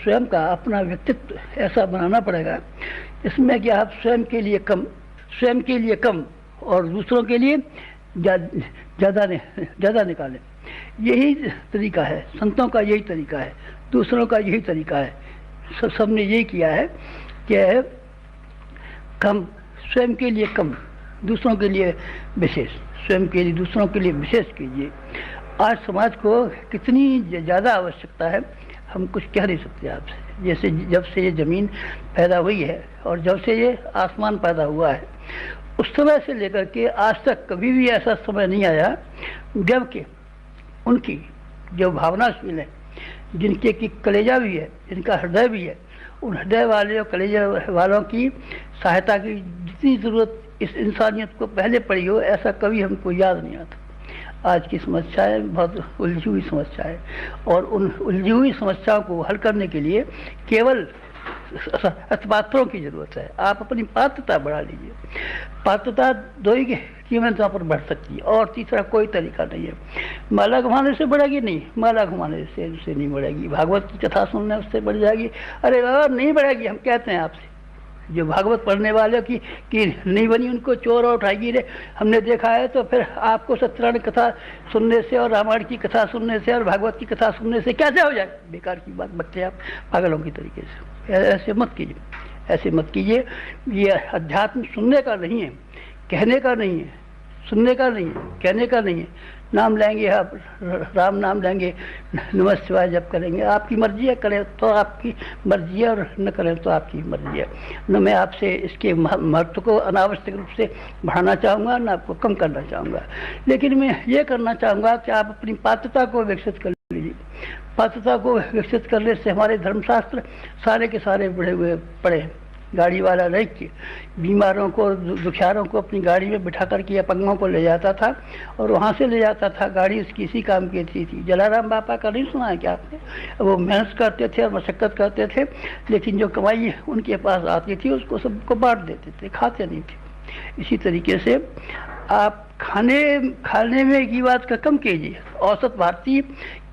स्वयं का अपना व्यक्तित्व ऐसा बनाना पड़ेगा इसमें कि आप स्वयं के लिए कम और दूसरों के लिए ज़्यादा निकालें। यही तरीका है, संतों का यही तरीका है, दूसरों का यही तरीका है। सबने यही किया है कि कम, स्वयं के लिए कम, दूसरों के लिए विशेष, स्वयं के लिए दूसरों के लिए विशेष कीजिए। आज समाज को कितनी ज़्यादा आवश्यकता है हम कुछ कह नहीं सकते आपसे। जैसे जब से ये ज़मीन पैदा हुई है और जब से ये आसमान पैदा हुआ है, उस समय से लेकर के आज तक कभी भी ऐसा समय नहीं आया जबकि उनकी जो भावनाशील है, जिनके की कलेजा भी है, जिनका हृदय भी है, उन हृदय वाले और कलेजा वालों की सहायता की जितनी ज़रूरत इस इंसानियत को पहले पड़ी हो, ऐसा कभी हमको याद नहीं आता। आज की समस्याएं बहुत उलझी हुई समस्या है और उन उलझी हुई समस्याओं को हल करने के लिए केवल पात्रों की ज़रूरत है। आप अपनी पात्रता बढ़ा लीजिए। पात्रता दो ही कीमतों पर बढ़ सकती है और तीसरा कोई तरीका नहीं है। माला घुमाने से बढ़ेगी नहीं, माला घुमाने से नहीं बढ़ेगी। भागवत की कथा सुनने उससे बढ़ जाएगी। अरे बाबा नहीं बढ़ेगी, हम कहते हैं आपसे। जो भागवत पढ़ने वाले की नहीं बनी उनको चोर और उठाएगी रे, हमने देखा है। तो फिर आपको सत्यनारायण कथा सुनने से और रामायण की कथा सुनने से और भागवत की कथा सुनने से कैसे हो जाए? बेकार की बात बकते आप पागलों की तरीके से। ऐसे मत कीजिए, ऐसे मत कीजिए। ये अध्यात्म सुनने का नहीं है, कहने का नहीं है, सुनने का नहीं है, कहने का नहीं है। नाम लेंगे आप, राम नाम लेंगे, नमः शिवाय जब करेंगे, आपकी मर्जी है। करें तो आपकी मर्जी है और न करें तो आपकी मर्जी है। न मैं आपसे इसके महत्व को अनावश्यक रूप से बढ़ाना चाहूँगा, न आपको कम करना चाहूँगा। लेकिन मैं ये करना चाहूँगा कि आप अपनी पात्रता को विकसित कर लीजिए। पात्रता को विकसित करने से हमारे धर्मशास्त्र सारे के सारे बढ़े हुए पड़े हैं। गाड़ी वाला रह के बीमारों को, दुखियारों को अपनी गाड़ी में बिठा करके अपंगों को ले जाता था और वहाँ से ले जाता था। गाड़ी उसकी इसी काम की थी। जलाराम बापा का नहीं सुना है क्या आपने? वो मेहनत करते थे और मशक्क़त करते थे, लेकिन जो कमाई उनके पास आती थी उसको सबको बांट देते थे, खाते नहीं थे। इसी तरीके से आप खाने में की बात का कम कीजिए। औसत भारतीय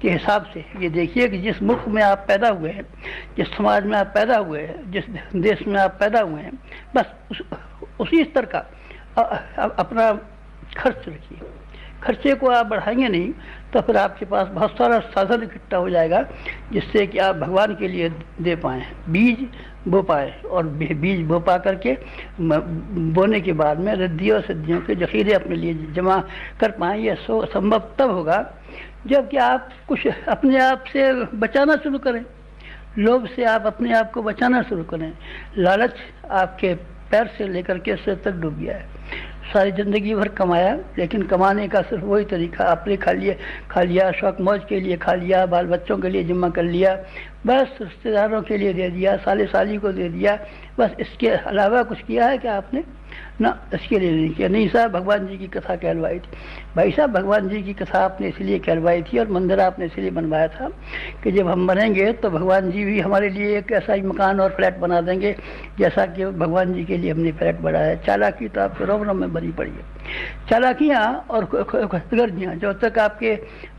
के हिसाब से ये देखिए कि जिस मुल्क में आप पैदा हुए हैं, जिस समाज में आप पैदा हुए हैं, जिस देश में आप पैदा हुए हैं, बस उसी स्तर का अपना खर्च रखिए। खर्चे को आप बढ़ाएंगे नहीं तो फिर आपके पास बहुत सारा साधन इकट्ठा हो जाएगा जिससे कि आप भगवान के लिए दे पाएँ, बीज बो पाए। और बीज बो पा करके बोने के बाद में रिद्धियों सिद्धियों के जखीरे अपने लिए जमा कर पाएँ। यह संभव तब होगा जबकि आप कुछ अपने आप से बचाना शुरू करें। लोभ से आप अपने आप को बचाना शुरू करें। लालच आपके पैर से लेकर के सिर तक डूब गया है। सारी ज़िंदगी भर कमाया, लेकिन कमाने का सिर्फ वही तरीका, अपने खा लिया, शौक मौज के लिए खा लिया, बाल बच्चों के लिए जमा कर लिया, बस रिश्तेदारों के लिए दे दिया, साले साली को दे दिया, बस। इसके अलावा कुछ किया है क्या आपने? ना, इसके लिए नहीं किया। नहीं साहब, भगवान जी की कथा कहलवाई थी। भाई साहब, भगवान जी की कथा आपने इसलिए कहलवाई थी और मंदिर आपने इसलिए बनवाया था कि जब हम मरेंगे तो भगवान जी भी हमारे लिए एक ऐसा ही मकान और फ्लैट बना देंगे जैसा कि भगवान जी के लिए हमने फ्लैट बनाया। चालाकी तो आपके रोम रोम में भरी पड़ी है। चालाकियाँ और गर्जियाँ जब तक आपके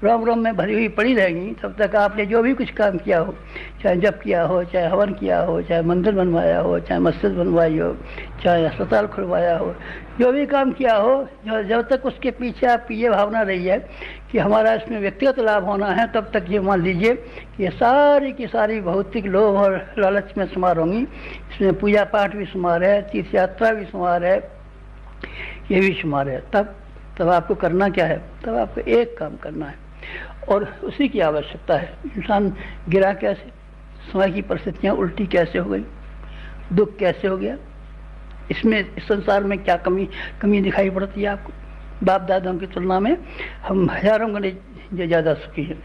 रोम रोम में भरी हुई पड़ी रहेंगी तब तक आपने जो भी कुछ काम किया हो, चाहे जप किया हो, चाहे हवन किया हो, चाहे मंदिर बनवाया हो, चाहे मस्जिद बनवाई हो, चाहे अस्पताल खुलवाया हो, जो भी काम किया हो, जब तक उसके पीछे आपकी ये भावना रही है कि हमारा इसमें व्यक्तिगत लाभ होना है, तब तक ये मान लीजिए कि ये सारी की सारी भौतिक लोभ और लालच में शुमार होंगी। इसमें पूजा पाठ भी शुमार है, तीर्थ यात्रा भी शुमार है, ये भी शुमार है। तब आपको करना क्या है? तब आपको एक काम करना है और उसी की आवश्यकता है। इंसान गिरा कैसे, समय की परिस्थितियाँ उल्टी कैसे हो गई, दुख कैसे हो गया, इसमें इस संसार में क्या कमी दिखाई पड़ती है आपको? बाप दादाओं की तुलना में हम हजारों गुने ज़्यादा सुखी हैं।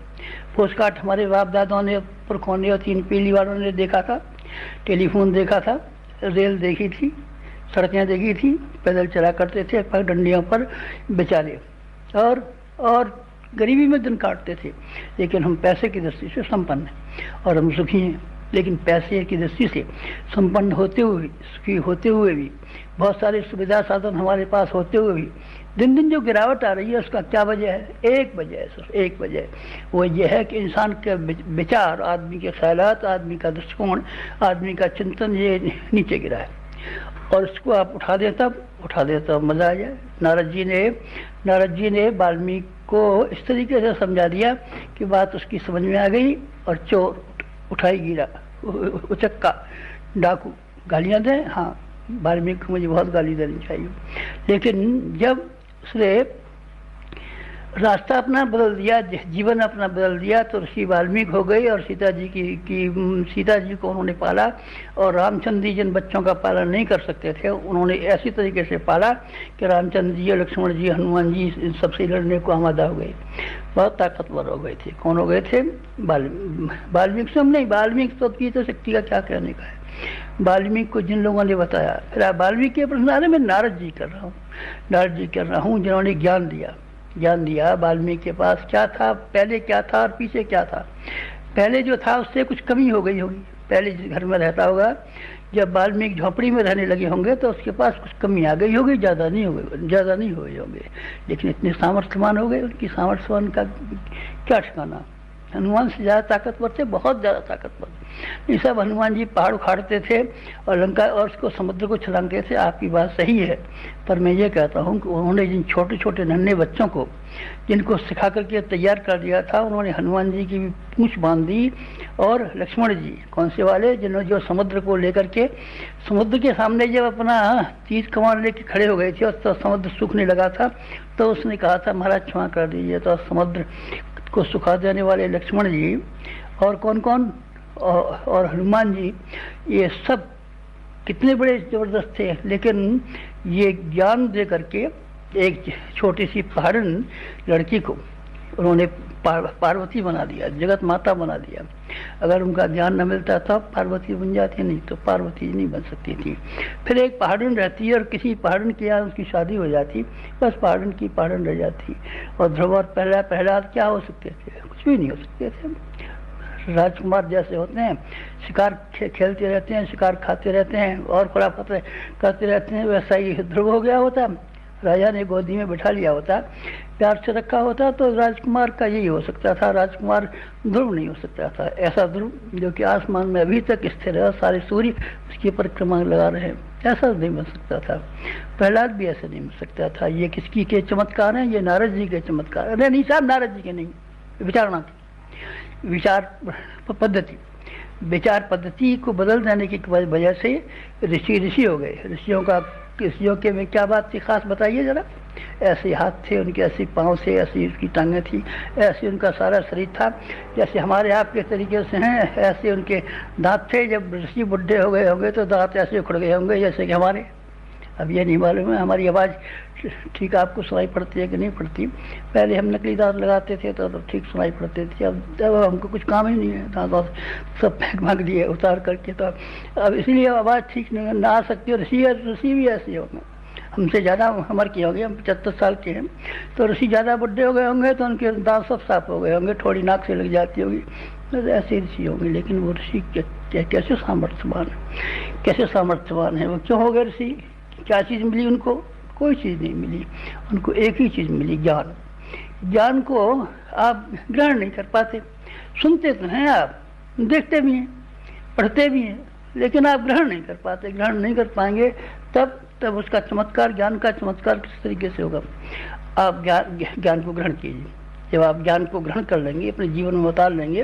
पोस्टकार्ड हमारे बाप दादाओं ने, पुरखों ने और 3 पीढ़ी वालों ने देखा था, टेलीफोन देखा था, रेल देखी थी, सड़कें देखी थी, पैदल चला करते थे पगडंडियों पर बेचारे, और गरीबी में दिन काटते थे। लेकिन हम पैसे की दृष्टि से संपन्न हैं और हम सुखी हैं। लेकिन पैसे की दृष्टि से संपन्न होते हुए, सुखी होते हुए भी, बहुत सारे सुविधा साधन हमारे पास होते हुए भी दिन दिन जो गिरावट आ रही है, उसका क्या वजह है? एक वजह है सर, एक वजह। वो ये है कि इंसान के विचार, आदमी के ख्यालात, आदमी का दृष्टिकोण, आदमी का चिंतन ये नीचे गिरा है। और इसको आप उठा दें तब मजा आ जाए। नारद जी ने वाल्मीकि को इस तरीके से समझा दिया कि बात उसकी समझ में आ गई, और चोर उठाई गिरा, उचक्का, डाकू, गालियां दें, हाँ वाल्मीकि को मुझे बहुत गाली देनी चाहिए, लेकिन जब उसने रास्ता अपना बदल दिया, जीवन अपना बदल दिया, तो ऋषि वाल्मीकि हो गई। और सीता जी को उन्होंने पाला, और रामचंद्र जी जिन बच्चों का पालन नहीं कर सकते थे, उन्होंने ऐसी तरीके से पाला कि रामचंद्र जी, लक्ष्मण जी, हनुमान जी इन सबसे लड़ने को आमादा हो गए, बहुत ताकतवर हो गए थे। कौन हो गए थे? वाल्मीकि स्वयं नहीं, वाल्मीकि तो की तो शक्ति का क्या कहने का है। वाल्मीकि को जिन लोगों ने बताया, फिर आप वाल्मीकि के प्रश्न में नारद जी कर रहा हूँ जिन्होंने ज्ञान दिया। वाल्मीकि के पास क्या था, पहले क्या था और पीछे क्या था। पहले जो था उससे कुछ कमी हो गई होगी। पहले जिस घर में रहता होगा, जब वाल्मीकि झोपड़ी में रहने लगे होंगे तो उसके पास कुछ कमी आ गई होगी, ज़्यादा नहीं हुए होंगे, लेकिन इतने सामर्थ्यवान हो गए। उनकी सामर्थ्यवान का क्या ठिकाना। हनुमान से ज़्यादा ताकतवर थे, बहुत ज़्यादा ताकतवर। ये सब हनुमान जी पहाड़ उखाड़ते थे और लंका और उसको समुद्र को छलांगते थे। आपकी बात सही है, पर मैं ये कहता हूँ कि उन्होंने जिन छोटे छोटे नन्हे बच्चों को, जिनको सिखा करके तैयार कर दिया था, उन्होंने हनुमान जी की भी पूंछ बांध दी। और लक्ष्मण जी कौन से वाले, जिन्होंने जो समुद्र को लेकर के, समुद्र के सामने जब अपना तीर कमान लेके खड़े हो गए थे और तो समुद्र सूखने लगा था, तो उसने कहा था महाराज क्षमा कर दीजिए। तो समुद्र को सुखा देने वाले लक्ष्मण जी और कौन और हनुमान जी, ये सब कितने बड़े जबरदस्त थे। लेकिन ये ज्ञान दे करके एक छोटी सी पहाड़न लड़की को उन्होंने पार्वती बना दिया, जगत माता बना दिया। अगर उनका ज्ञान न मिलता तब पार्वती बन जाती, नहीं तो पार्वती नहीं बन सकती थी। फिर एक पहाड़न रहती है और किसी पहाड़न के यहाँ उसकी शादी हो जाती, बस पहाड़न की पहाड़न रह जाती। और ध्रुव और प्रहलाद क्या हो सकते थे? कुछ भी नहीं हो सकते थे। राजकुमार जैसे होते हैं, शिकार खेलते रहते हैं, शिकार खाते रहते हैं और खुराफत करते रहते हैं, वैसा ही ध्रुव हो गया होता। राजा ने गोदी में बिठा लिया होता, प्यार से रखा होता, तो राजकुमार का यही हो सकता था। राजकुमार ध्रुव नहीं हो सकता था। ऐसा ध्रुव जो कि आसमान में अभी तक स्थिर है, सारे सूर्य उसकी परिक्रमा लगा रहे हैं, ऐसा नहीं बन सकता था। प्रहलाद भी ऐसे नहीं बन सकता था। ये किसकी के चमत्कार हैं? ये नारद जी के चमत्कार। अरे नहीं साहब, नारद जी के नहीं, विचारणा की विचार पद्धति को बदल देने की वजह से ऋषि हो गए। ऋषियों के में क्या बात थी खास, बताइए जरा। ऐसे हाथ थे उनके, ऐसी पाँव से, ऐसी उसकी टांगें थी, ऐसे उनका सारा शरीर था, जैसे हमारे आपके तरीके से हैं। ऐसे उनके दांत थे। जब ऋषि बुढ़े हो गए होंगे तो दांत ऐसे उखड़ गए होंगे जैसे कि हमारे। अब ये नहीं मालूम है हमारी आवाज़ ठीक आपको सुनाई पड़ती है कि नहीं पड़ती। पहले हम नकली दांत लगाते थे तो ठीक सुनाई पड़ते थे। अब हमको कुछ काम ही नहीं है, दांत सब फेंक भाग दिए उतार करके। तो अब इसलिए आवाज़ ठीक नहीं ना आ सकती। और ऋषि भी ऐसे होंगे, हमसे ज़्यादा उम्र की होगी, हम 75 साल के हैं। तो ऋषि ज़्यादा बुढ़े हो गए होंगे तो उनके दांत सब साफ हो गए होंगे, थोड़ी नाक से लग जाती होगी, तो ऐसे ऋषि होंगे। लेकिन वो ऋषि कैसे सामर्थ्यवान है वो? क्यों हो गए ऋषि? क्या चीज़ मिली उनको? कोई चीज़ नहीं मिली उनको। एक ही चीज़ मिली, ज्ञान। ज्ञान को आप ग्रहण नहीं कर पाते। सुनते तो हैं, आप देखते भी हैं, पढ़ते भी हैं, लेकिन आप ग्रहण नहीं कर पाते। ग्रहण नहीं कर पाएंगे तब उसका चमत्कार, ज्ञान का चमत्कार किस तरीके से होगा? आप ज्ञान को ग्रहण कीजिए। जब आप ज्ञान को ग्रहण कर लेंगे, अपने जीवन में उतार लेंगे,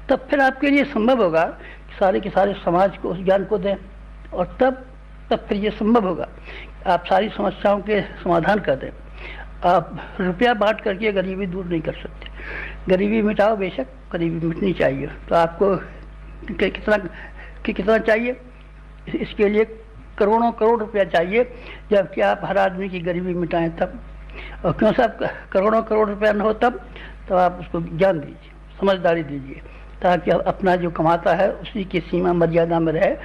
तब फिर आपके लिए संभव होगा कि सारे के सारे समाज को उस ज्ञान को दें। और तब फिर ये संभव होगा आप सारी समस्याओं के समाधान कर दें। आप रुपया बांट करके गरीबी दूर नहीं कर सकते। गरीबी मिटाओ, बेशक गरीबी मिटनी चाहिए। तो आपको कितना चाहिए? इसके लिए करोड़ों करोड़ रुपया चाहिए, जबकि आप हर आदमी की गरीबी मिटाएं तब। और क्यों साहब करोड़ों करोड़ रुपया न हो तब? तो आप उसको ज्ञान दीजिए, समझदारी दीजिए, ताकि अपना जो कमाता है उसी की सीमा मर्यादा में रहे।